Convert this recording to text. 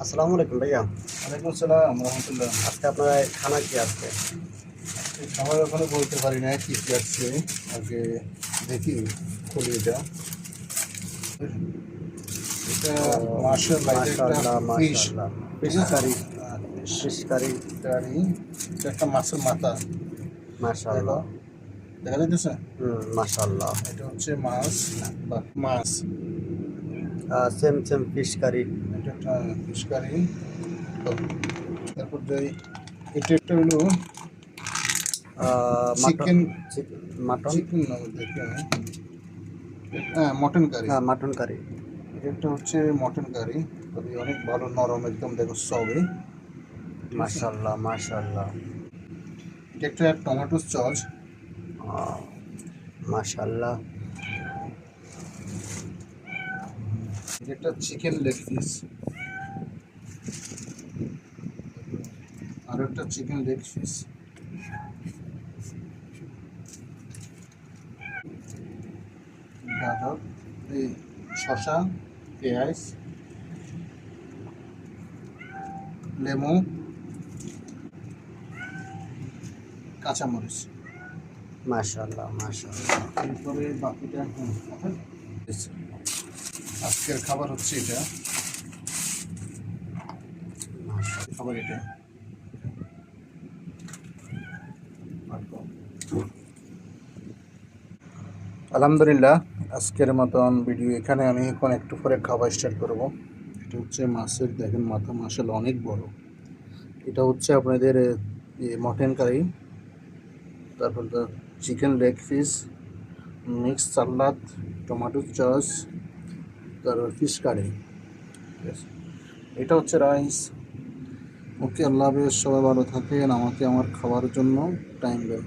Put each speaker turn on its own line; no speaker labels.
আসসালামু আলাইকুম ভাইয়া।
ওয়ালাইকুম আসসালাম রহমতুল্লাহ।
আজকে আপনার খানা কি আজকে?
খাবার ওখানে বলতে পারি না কি কি আসছে, আগে দেখি খুলি এটা। এটা
ও
মাশাআল্লাহ, এটা একটা
মাশাআল্লাহ
ফিশ।
মাশাআল্লাহ,
ঠিক
ফিশ
আছে,
কারি।
Fish
fish curry.
কারি। এটা একটা মাছের মাথা। দেখো,
মাশাআল্লাহ।
দেখা যাইতেছে?
মাশাআল্লাহ।
এটা হচ্ছে মাছ বা মাছ।
Same same fish curry.
এটা একটা ফিশ কারি। তো তারপর যাই, এটা একটা হলো
মাটন।
চিকেন।
মাটন।
চিকেন না, দেখি আমি। হ্যাঁ, মটন কারি।
হ্যাঁ মাটন কারি।
এটা একটা হচ্ছে মটন কারি, তবে অনেক ভালো নরম, একদম দেখো সবে। ঠিক আছে,
মাশাআল্লাহ মাশাআল্লাহ।
এটা একটা টমেটো সস।
মাশাআল্লাহ।
এটা একটা চিকেন লেগ পিস, আর একটা চিকেন লেগ পিস। গাজর, এই শসা, পেঁয়াজ, লেমু, কাঁচামরিচ।
মাশাআল্লাহ মাশাআল্লাহ।
এরপরে বাকিটা আজকের খাবার হচ্ছে এটা। খাবার এটা। আলহামদুলিল্লাহ, আজকের মতন ভিডিও এখানে। আমি এখন একটু পরে খাবার স্টার্ট করব। এটা হচ্ছে মাছের, দেখেন মাথা মাশাআল্লাহ অনেক বড়। এটা হচ্ছে আপনাদের মটন কারি, তারপর চিকেন লেগ পিস, মিক্স সালাদ, টমেটো সস, তারপর ফিশ কারি। ঠিক আছে, এটা হচ্ছে রাইস। ওকে, আল্লাহ হাফেজ, সবাই ভালো থাকেন। আমাকে আমার খাওয়ার জন্য টাইম দেন।